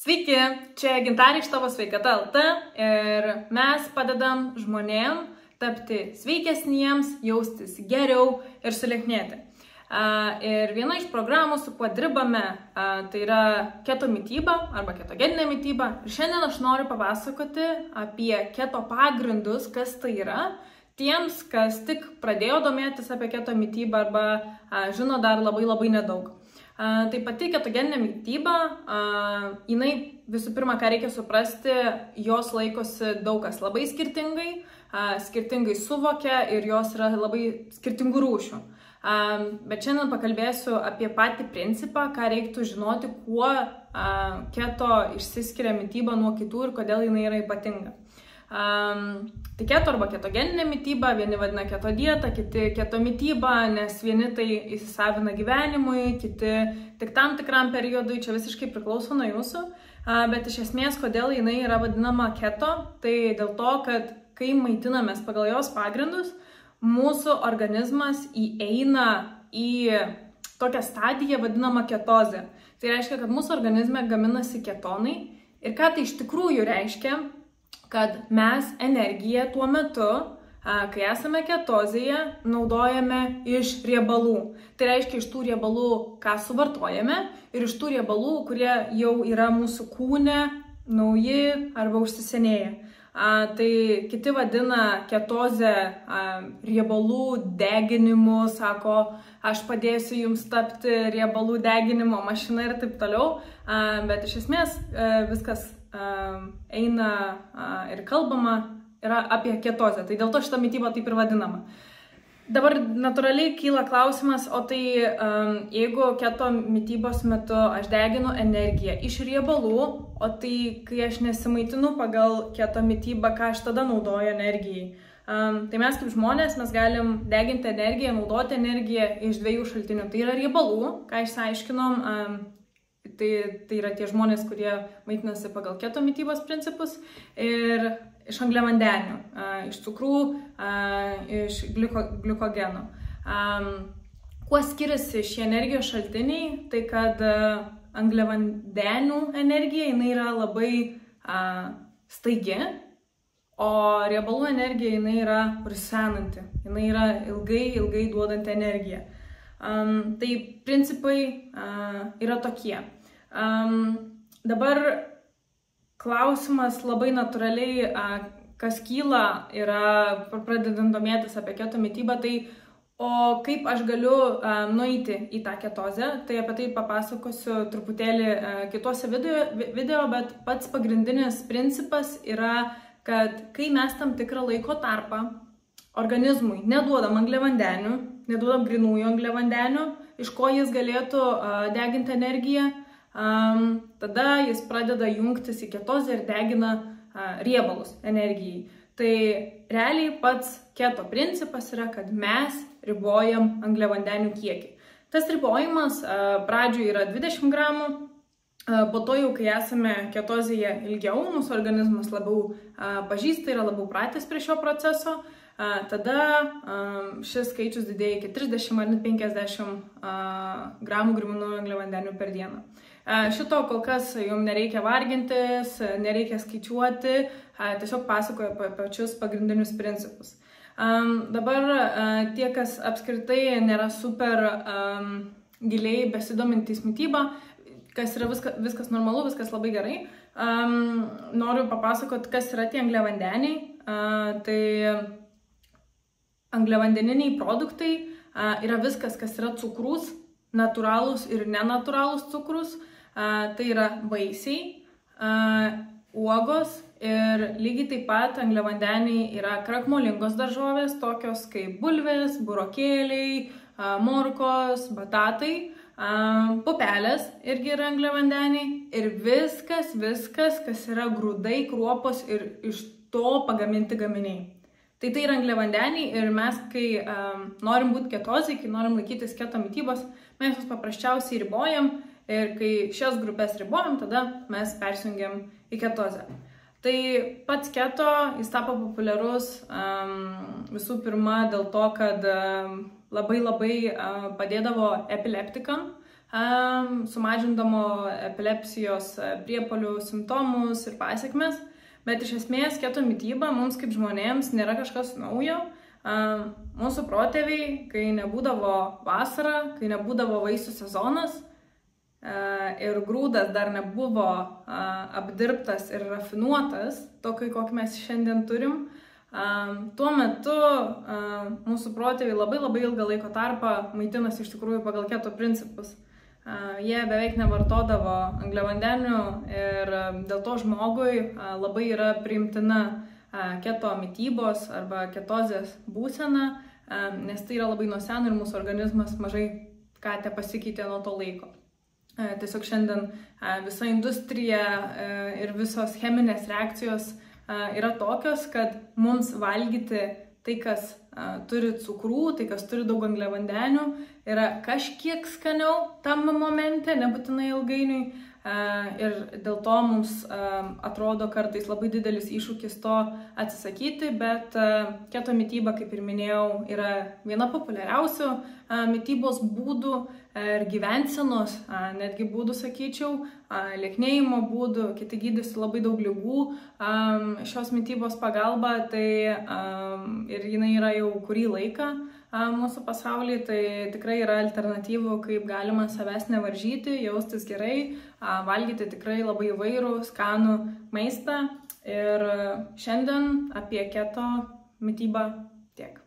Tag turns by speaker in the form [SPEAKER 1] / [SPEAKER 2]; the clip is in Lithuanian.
[SPEAKER 1] Sveiki, čia Gintarė iš Tavo sveikata LT ir mes padedam žmonėm tapti sveikesniems, jaustis geriau ir sulieknėti. Ir viena iš programų, su kuo dirbame, tai yra keto mityba arba ketogeninė mityba. Ir šiandien aš noriu papasakoti apie keto pagrindus, kas tai yra, tiems, kas tik pradėjo domėtis apie keto mitybą arba žino dar labai nedaug. Tai pati ketogeninė mityba, jinai visų pirma, ką reikia suprasti, jos laikosi daug kas labai skirtingai, skirtingai suvokia ir jos yra labai skirtingų rūšių. Bet šiandien pakalbėsiu apie patį principą, ką reiktų žinoti, kuo keto išsiskiria mityba nuo kitų ir kodėl jinai yra ypatinga. Tai keto arba ketogeninė mityba, vieni vadina keto dieta, kiti keto mityba, nes vieni tai įsisavina gyvenimui, kiti tik tam tikram periodui, čia visiškai priklauso nuo jūsų. Bet iš esmės, kodėl jinai yra vadinama keto, tai dėl to, kad kai maitinamės pagal jos pagrindus, mūsų organizmas įeina į tokią stadiją vadinamą ketozę. Tai reiškia, kad mūsų organizme gaminasi ketonai ir ką tai iš tikrųjų reiškia, kad mes energiją tuo metu, kai esame ketozėje, naudojame iš riebalų. Tai reiškia iš tų riebalų, ką suvartojame, ir iš tų riebalų, kurie jau yra mūsų kūne, nauji arba užsisenėję. Tai kiti vadina ketozę riebalų deginimu, sako, aš padėsiu jums tapti riebalų deginimo mašina ir taip toliau. Bet iš esmės viskas eina ir kalbama yra apie ketozę. Tai dėl to šita mityba taip ir vadinama. Dabar natūraliai kyla klausimas, o tai jeigu keto mitybos metu aš deginu energiją iš riebalų, o tai kai aš nesimaitinu pagal keto mitybą, ką aš tada naudoju energijai. Tai mes kaip žmonės, mes galim deginti energiją, naudoti energiją iš dviejų šaltinių. Tai yra riebalų, ką išsiaiškinom, tai yra tie žmonės, kurie maitinasi pagal keto mitybos principus, ir iš angliavandenių, iš cukrų, iš gliukogenų. Kuo skiriasi šie energijos šaltiniai, tai kad angliavandenių energija jinai yra labai staigi, o riebalų energija jinai yra rusenanti, jinai yra ilgai duodanti energiją. Tai principai yra tokie. Dabar klausimas labai natūraliai, kas kyla, yra pradedant domėtis apie keto mitybą, tai o kaip aš galiu nueiti į tą ketozę, tai apie tai papasakosiu truputėlį kituose video, bet pats pagrindinis principas yra, kad kai mes tam tikrą laiko tarpą organizmui neduodam angliavandenių, neduodam grynųjų angliavandenių, iš ko jis galėtų deginti energiją, tada jis pradeda jungtis į ketozę ir degina riebalus energijai. Tai realiai pats keto principas yra, kad mes ribojam angliavandenių kiekį. Tas ribojimas pradžioje yra 20 gramų, po to jau, kai esame ketozėje ilgiau, mūsų organizmas labiau pažįsta, yra labiau pratęs prie šio proceso, tada šis skaičius didėja iki 30 ar net 50 gramų grynųjų angliavandenių per dieną. Šito kol kas jums nereikia vargintis, nereikia skaičiuoti, tiesiog pasakoju apie pačius pagrindinius principus. Dabar tie, kas apskritai nėra super giliai besidomintys mitybą, kas yra viskas normalu, viskas labai gerai, noriu papasakoti, kas yra tie angliavandeniai. Tai angliavandeniniai produktai yra viskas, kas yra cukrus, natūralūs ir nenatūralūs cukrus. Tai yra vaisiai, uogos ir lygiai taip pat angliavandeniai yra krakmolingos daržovės, tokios kaip bulvės, burokėliai, morkos, batatai, pupelės irgi yra angliavandeniai ir viskas, kas yra grūdai, kruopos ir iš to pagaminti gaminiai. Tai yra angliavandeniai ir mes, kai norim būti ketozėj, kai norim laikytis keto mitybos, mes juos paprasčiausiai ribojam ir kai šias grupės ribojam, tada mes persijungiam į ketozę. Tai pats keto, jis tapo populiarus visų pirma dėl to, kad labai padėdavo epileptikam, sumažindamo epilepsijos priepuolių simptomus ir pasekmes. Bet iš esmės keto mityba mums kaip žmonėms nėra kažkas naujo. Mūsų protėviai, kai nebūdavo vasara, kai nebūdavo vaisių sezonas ir grūdas dar nebuvo apdirbtas ir rafinuotas, tokį, kokį mes šiandien turim, tuo metu mūsų protėviai labai ilgą laiko tarpą maitinosi iš tikrųjų pagal keto principus. Jie beveik nevartodavo angliavandenių ir dėl to žmogui labai yra priimtina keto mitybos arba ketozės būsena, nes tai yra labai nuo seno ir mūsų organizmas mažai ką te pasikeitė nuo to laiko. Tiesiog šiandien visa industrija ir visos cheminės reakcijos yra tokios, kad mums valgyti tai, kas turi cukrų, tai, kas turi daug angliavandenių, yra kažkiek skaniau tam momente, nebūtinai ilgainiui. Ir dėl to mums atrodo kartais labai didelis iššūkis to atsisakyti, bet keto mityba, kaip ir minėjau, yra viena populiariausių mitybos būdų ir gyvensenos, netgi būdų, sakyčiau, lieknėjimo būdų, kiti gydosi labai daug ligų šios mitybos pagalba, tai ir jinai yra jau kurį laiką mūsų pasaulyje, tai tikrai yra alternatyvų, kaip galima savęs nevaržyti, jaustis gerai, valgyti tikrai labai įvairų, skanų maistą. Ir šiandien apie keto mitybą tiek.